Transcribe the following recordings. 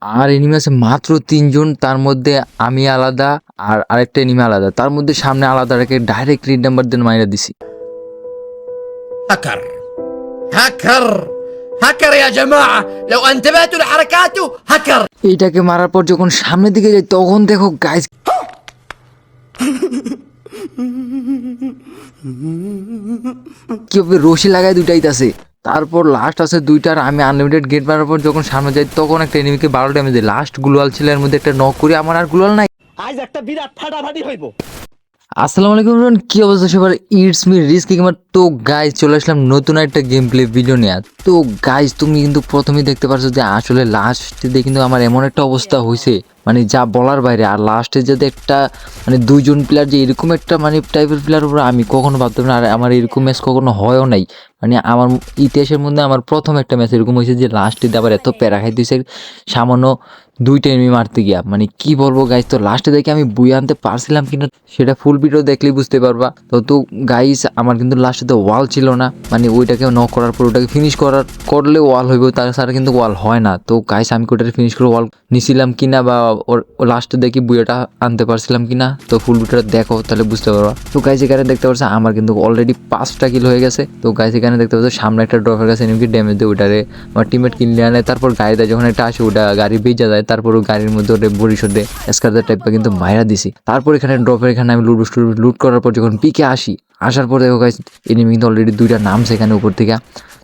আর enemy আছে মাত্র ৩ জন, তার মধ্যে আমি আলাদা আর আরেকটা এনিমি আলাদা, তার মধ্যে সামনে আলাদা রেখে ডাইরেক্ট রিড নাম্বার দিয়ে মাইরা দিছি। هكر هكر هكر يا جماعة، لو انتبهتوا لحركاته هكر. এইটাকে মারার পর যখন সামনের দিকে যাই তখন দেখো গাইস কিভাবে রশি লাগায় দুটাইতাছে। তারপর লাস্ট আছে দুইটার, আমি আনলিমিটেড গেট মারার পর যখন সামনে যাই তখন একটা এনিমিকে 12 ড্যামেজ দিই। লাস্ট গ্লোয়াল ছিল, এর মধ্যে একটা নক করি, আমার আর গ্লোয়াল নাই। আজ একটা বিরাট ফাটাফাটি হইব। আসসালামু আলাইকুম এভরিওয়ান, কি অবস্থা সবার? It's me risky gamer. তো গাইস চলে আসলাম নতুন একটা গেম প্লে ভিডিও নিয়ে। তো গাইস তুমি কিন্তু প্রথমেই দেখতে পাচ্ছ যে আসলে লাস্টে দিয়ে কিন্তু আমার এমন একটা অবস্থা হয়েছে মানে যা বলার বাইরে। আর লাস্টে যদি একটা মানে 2 জন প্লেয়ার যে এরকম একটা মানে টাইপের প্লেয়ার উপরে আমি কখনো ভাবতাম না। আর আমার এরকম ম্যাচ কখনো হয়ও নাই, মানে আমার ইতিহাসের মধ্যে আমার প্রথম একটা ম্যাচ এরকম হয়েছে যে লাস্টে আবার এত প্যারা খাইতেছে সামান্য 2টা এনিমি মারতে গিয়া। মানে কি বলবো গাইস, তো লাস্টে দেখে আমি বুয়ে আনতে পারছিলাম কিনা সেটা ফুল ভিডিও দেখলেই বুঝতে পারবা। তো গাইস আমার কিন্তু লাস্টে তো ওয়াল ছিল না, মানে ওইটাকে নক করার পর ওটাকে ফিনিশ করলে ওয়াল হইব, তাছাড়া কিন্তু ওয়াল হয় না। তো গাইস আমি ওটাকে ফিনিশ করে ওয়াল নিছিলাম কিনা বা লাস্টে দেখি বুয়েটা আনতে পারছিলাম কিনা, তো ফুল ভিডিওটা দেখো তাহলে বুঝতে পারবা। তো গাইস এখানে দেখতে পাচ্ছ আমার কিন্তু অলরেডি 5টা কিল হয়ে গেছে। তো গাইস এখানে দেখতে পাচ্ছ সামনে একটা ড্রপের কাছে এনিমিকে ড্যামেজ দেয়, ওটারে আমার টিমমেট কিনলে আনে। তারপর গাড়িতে যখন একটা আসে ওটা গাড়ি বেজা যায়, তারপর গাড়ির মধ্যে ওটা বরিশোডে স্কারদার টাইপটা কিন্তু মাইরা দিছি। তারপর এখানে ড্রপের এখানে আমি লুট করার পর যখন পিকে আসার পর দেখো গাইস এনিমি কিন্তু অলরেডি 2টা নামছে এখানে উপর থেকে।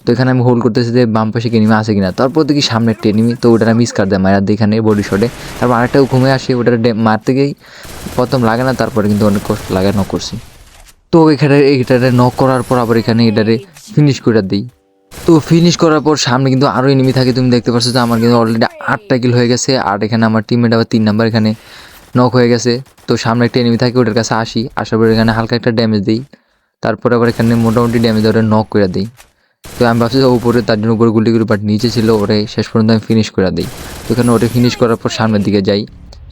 তো এখানে আমি হোল্ড করতেছি যে বাম পাশে এনিমি আছে কিনা। তারপর দেখি সামনে একটা এনিমি, তো ওটা আমি স্কার দেয় মাইরা দিই এখানে বডি শটে। তারপর আরেকটাও ঘুমে আসে, ওটা মারতে গিয়েই প্রথম লাগে না, তারপরে কিন্তু অনেক কষ্ট লাগে নক করছি। তো এখানে এটারে নক করার পর আবার এখানে এটারে ফিনিশ করে দিই। তো ফিনিশ করার পর সামনে কিন্তু আরও এনিমি থাকে, তুমি দেখতে পাচ্ছ যে আমার কিন্তু অলরেডি 8টা কিল হয়ে গেছে। আর এখানে আমার টিমমেট আবার 3 নাম্বার এখানে নক হয়ে গেছে। তো সামনে একটা এনিমি থাকে, ওটার কাছে আসার পর এখানে হালকা একটা ড্যামেজ দিই। তারপর আবার এখানে মোটামুটি ড্যামেজ ওটা নক করে দিই। তো আমি ভাবছি যে উপরে তার জন্য উপরে গুলি করি, বাট নিচে ছিল, ওরে শেষ পর্যন্ত আমি ফিনিশ করে দিই। তো এখানে ওটা ফিনিশ করার পর সামনের দিকে যাই,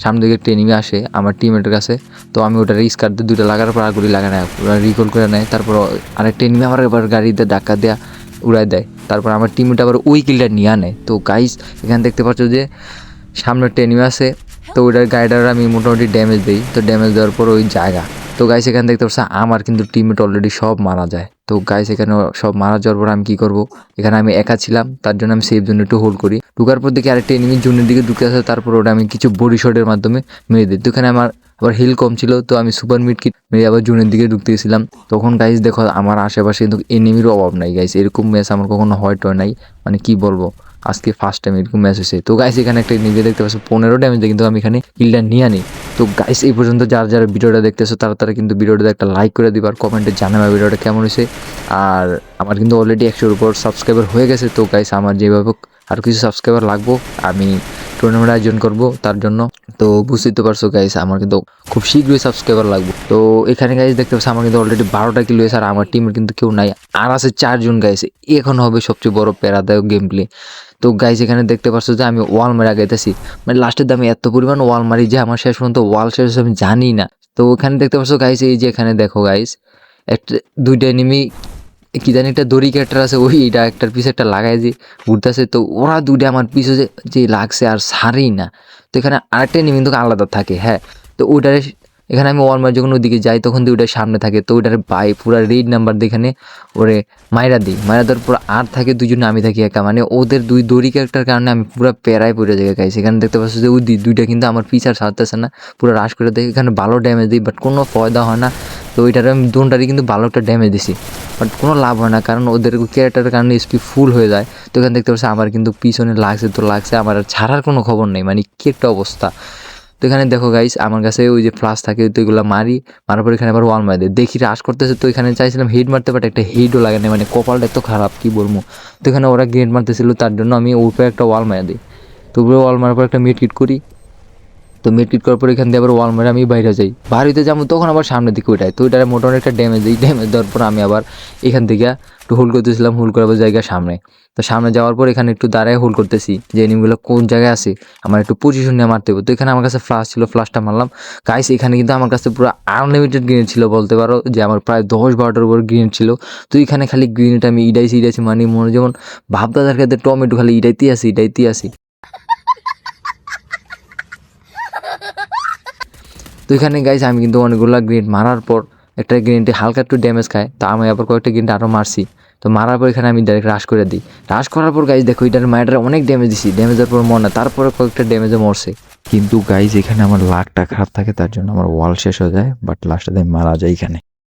সামনের দিকে একটা এনিমি আসে আমার টিমমেটের কাছে। তো আমি ওটা স্কার দিয়ে 2টা লাগার পর আর গুলি লাগা নেয়, ওরা রিকল করে নেয়। তারপর আরেকটা এনিমি আমার এবার গাড়িতে ধাক্কা দেওয়া উড়াই দেয়। তারপর আমার টিমমেট আবার ওই কিলটা নিয়ে আনে। তো গাইস এখানে দেখতে পাচ্ছ যে সামনে একটা এনিমি আছে, তো ওইটার গাড়িটার আমি মোটামুটি ড্যামেজ দিই। তো ড্যামেজ দেওয়ার পর ওই জায়গা, তো গাইস এখানে দেখতে পাচ্ছ আমার কিন্তু টিমমেট অলরেডি সব মারা যায়। তো গাইস এখানে সব মারা যাওয়ার পর আমি কি করব, এখানে আমি একা ছিলাম, তার জন্য আমি সেফ জোন একটু হোল্ড করি। ঢুকার পর দেখি আরেকটা এনিমি জোনের দিকে ঢুকে আসে, তারপর ওটা আমি কিছু বডি শটের মাধ্যমে মেরে দিই। তো এখানে আমার আবার হিল কম ছিল, তো আমি সুপার মিড কিট মেরে আবার জোনের দিকে ঢুকতে গেছিলাম। তখন গাইস দেখো আমার আশেপাশে কিন্তু এনিমির অভাব নাই গাইস, এরকম ম্যাচ আমার কখনো হয় নাই, মানে কি বলবো আজকে ফার্স্ট টাইম এরকম ম্যাচ হয়েছে। তো গাইস এখানে একটা নিজে দেখতে পাচ্ছ 15 ড্যামেজ দিয়ে কিন্তু আমি এখানে কিলটা নিয়ে আনি। তো গাইস এই পর্যন্ত যারা ভিডিওটা দেখতেছো তারা কিন্তু ভিডিওটাতে একটা লাইক করে দিবার, কমেন্টে জানাবে ভিডিওটা কেমন হয়েছে। আর আমার কিন্তু অলরেডি 100-এর উপর সাবস্ক্রাইবার হয়ে গেছে। তো গাইস আমার যেভাবে আর কিছু সাবস্ক্রাইবার লাগবো, আমি টুর্নামেন্ট আয়োজন করবো তার জন্য। তো বুঝতেই তো পারছো গাইস আমার কিন্তু খুব শীঘ্রই সাবস্ক্রাইবার লাগবে। তো এখানে গাইস দেখতে পাচ্ছ আমার কিন্তু অলরেডি 12টা কিল হয়েছে, আর আমার টিমের কিন্তু কেউ নাই, আর আছে 4 জন গাইস। এখন হবে সবচেয়ে বড় প্যারাদায়ক গেম প্লে। তো গাইস এখানে দেখতে পাচ্ছ যে আমি ওয়াল মারা গাইতেছি, মানে লাস্টের দামে এত পরিমাণ ওয়াল মারি যে আমার শেষ পর্যন্ত ওয়াল শেষ আমি জানি না। তো এখানে দেখতে পাচ্ছ গাইস, এই যে এখানে দেখো গাইস একটা 2টা এনিমি কি জানি একটা দড়ি ক্যারেক্টার আছে, ওইটা একটার পিছে একটা লাগাই যে ঘুরতেছে। তো ওরা 2টা আমার পিছে যে লাগছে আর ছাড়েই না। তো এখানে আরেকটা এনিমি কিন্তু আলাদা থাকে, হ্যাঁ। তো ওইটারে এখানে আমি ওয়ালমার যখন ওইদিকে যাই তখন দিয়ে ওইটার সামনে থাকে, তো ওইটার বাই পুরো রেড নাম্বার দিয়ে এখানে ওরে মাইরা দিই। মাইরা দেওয়ার পুরো আর থাকে 2 জনে, আমি থাকি একা, মানে ওদের 2 দড়ি ক্যারেক্টার কারণে আমি পুরো প্যারায় পড়ে যাই গাইস। এখানে দেখতে পাচ্ছ যে ওই 2টা কিন্তু আমার পিছার ছাড়তেছে না, পুরো রাশ করে দেয়। এখানে ভালো ড্যামেজ দিই, বাট কোনো ফয়দা হয় না। তো ওইটার আমি দোনটারই কিন্তু ভালো একটা ড্যামেজ দিছি, বাট কোনো লাভ হয় না, কারণ ওদের ক্যারেক্টারের কারণে এসপি ফুল হয়ে যায়। তো এখানে দেখতে পাচ্ছি আমার কিন্তু পিছনে লাগছে, তো লাগছে, আমার আর ছাড়ার কোনো খবর নেই, মানে কি একটা অবস্থা। তো এখানে দেখো গাইস আমার কাছে ওই যে ফ্লাশ থাকে, তো এগুলো মারার পর এখানে আবার ওয়াল মারি দেয়, দেখি রাশ করতেছে। তো এখানে চাইছিলাম হেড মারতে, বাট একটা হেডও লাগে না, মানে কপালটা এত খারাপ কি বলবো। তো এখানে ওরা গ্রেনেড মারতেছিল, তার জন্য আমি উপরে একটা ওয়াল মারা দিই। তো উপরে ওয়াল মারার পর একটা মিড কিট করি। তো মিডকিট করার পর এখান দিয়ে আবার ওয়াল মেরে আমি বাইরে যাই, বাড়িতে যাবো তখন আবার সামনের দিকে ওইটাই। তো ওইটার মোটামুটি একটা ড্যামেজ দিই, ড্যামেজ দেওয়ার পর আমি আবার এখান থেকে একটু হোল্ড করতেছিলাম, হোল্ড করার জায়গা সামনে। তো সামনে যাওয়ার পর এখানে একটু দাঁড়ায় হোল্ড করতেছি যে এনিমিগুলো কোন জায়গায় আছে, আমার একটু পজিশন নিয়ে মারতে হবে। তো এখানে আমার কাছে ফ্লাশ ছিল, ফ্লাশটা মারলাম গাইস। এখানে কিন্তু আমার কাছে পুরো আনলিমিটেড গ্রেনেড ছিল, বলতে পারো যে আমার প্রায় 10-12টার উপর গ্রেনেড ছিল। তো এখানে খালি গ্রেনেড আমি ইডাইছি, মানে মনে যেমন ভাবতে থাকে টমেটো খালি ইডাইতেই আসি। এখানে গাইস আমি কিন্তু অনেকগুলো গ্রেনেড মারার পর একটা গ্রেনেডে হালকা একটু ড্যামেজ খায়, তো আমি আবার কয়েকটা গ্রেনেড আরও মারছি। তো মারার পর এখানে আমি ডাইরেক্ট রাশ করে দিই। রাশ করার পর গাইস দেখো এটার মায়ের অনেক ড্যামেজ দিছি, ড্যামেজের পর মর না, তারপরে কয়েকটা ড্যামেজে মরছে। কিন্তু গাইস এখানে আমার লাকটা খারাপ থাকে, তার জন্য আমার ওয়াল শেষ হয়ে যায়, বাট লাস্টে মারা যায় এখানে।